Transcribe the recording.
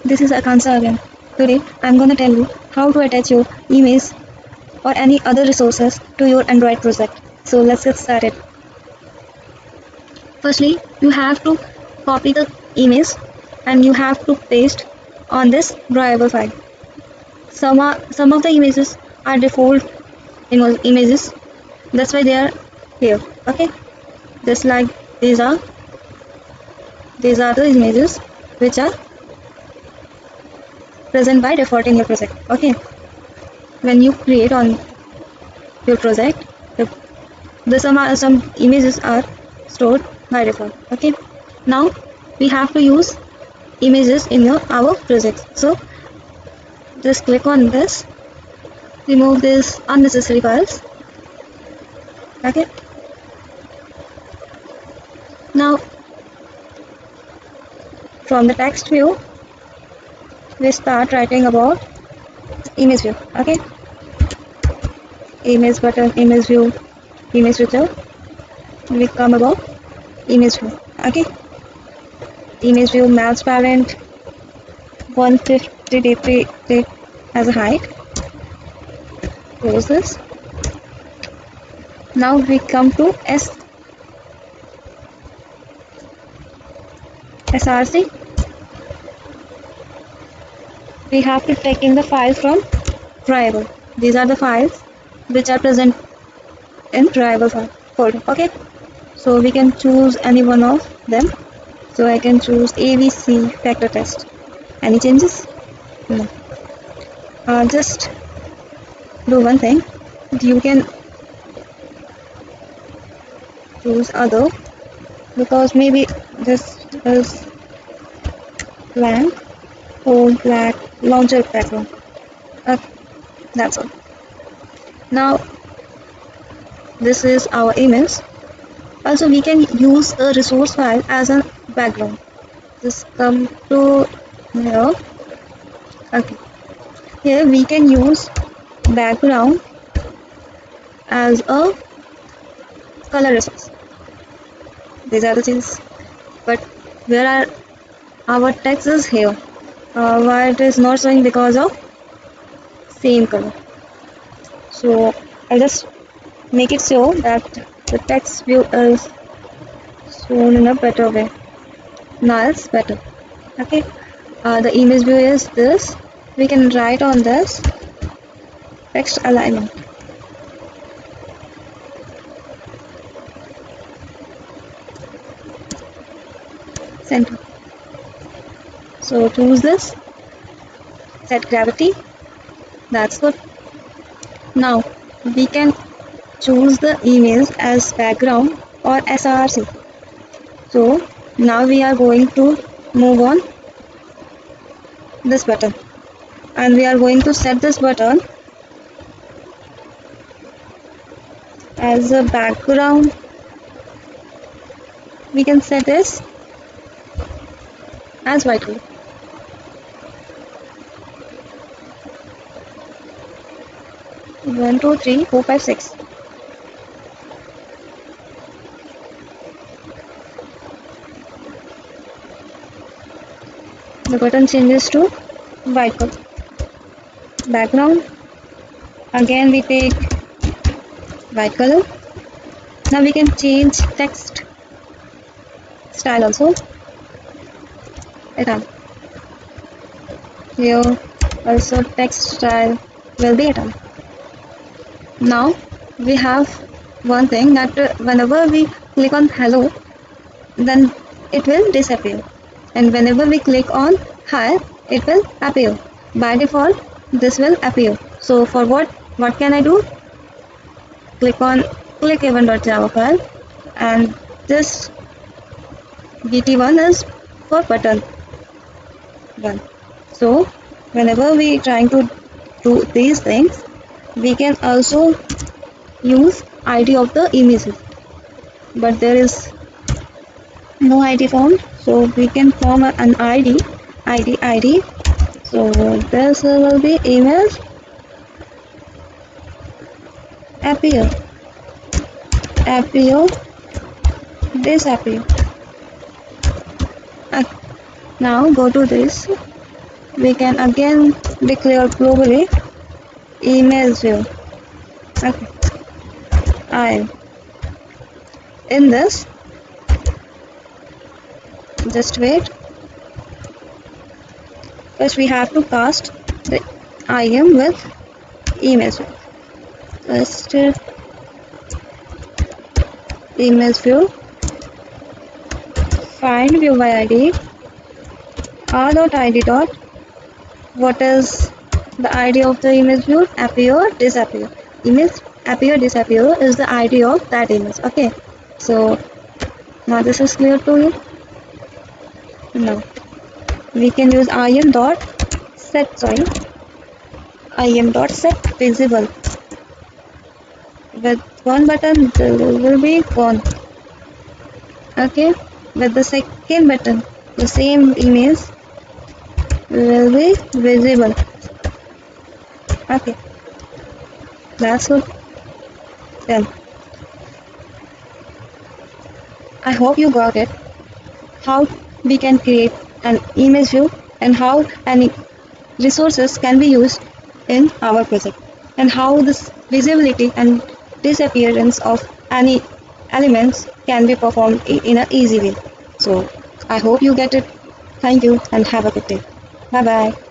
This is Akansa again. Today I'm gonna tell you how to attach your image or any other resources to your Android project. So let's get started. Firstly, you have to copy the image and you have to paste on this drawable file. Some of the images are default images. That's why they are here. Okay, just like these are these are the images which are present by default in your project. Okay, when you create on your project, some images are stored by default. Okay, now we have to use images in our project. So just click on this, remove these unnecessary files. Okay, now from the text view we start writing about image view. Okay, image button, image view, image switcher. We come about image view. Okay, image view match parent 150 dp as a height. Close this. Now we come to src. We have to take in the files from drawable. These are the files which are present in drawable folder. Okay, so we can choose any one of them. So I can choose abc factor test. Any changes? No. Just do one thing. You can choose other because maybe this is blank or black launcher background. Okay, that's all. Now this is our image. Also we can use a resource file as a background. Just come to here. Okay, here we can use background as a color resource. These are the things. But where are our text is here? Why it is not showing? Because of same color. So I'll just make it so that the text view is shown in a better way. Now it's better. Okay, the image view is this. We can write on this text alignment. Center. So choose this. Set gravity. That's good. Now we can choose the image as background or src. So now we are going to move on this button and we are going to set this button as a background. We can set this as white color. One, two, three, four, five, six. The button changes to white color. Background. Again we take white color. Now we can change text style also. Item. Here also text style will be item. Now we have one thing that whenever we click on hello, then it will disappear, and whenever we click on hi, it will appear. By default this will appear. So for what can I do? Click event.java file, and this bt1 is for button 1. So whenever we trying to do these things, we can also use id of the images, but there is no id found, so we can form an id. So this will be image appear disappear. Now go to this we can again declare globally image view. Okay, I in this, just wait. First we have to cast the IM with image view. First image view, find view by ID, r.id dot, what is the ID of the image view? Appear, disappear. Image appear, disappear is the ID of that image. Okay, so now this is clear to you. Now we can use im dot set, im dot set visible. With one button it will be gone. Okay, with the second button the same image will be visible. Okay, that's good. Then I hope you got it, how we can create an image view and how any resources can be used in our project, and how this visibility and disappearance of any elements can be performed in an easy way. So I hope you get it. Thank you and have a good day. Bye bye.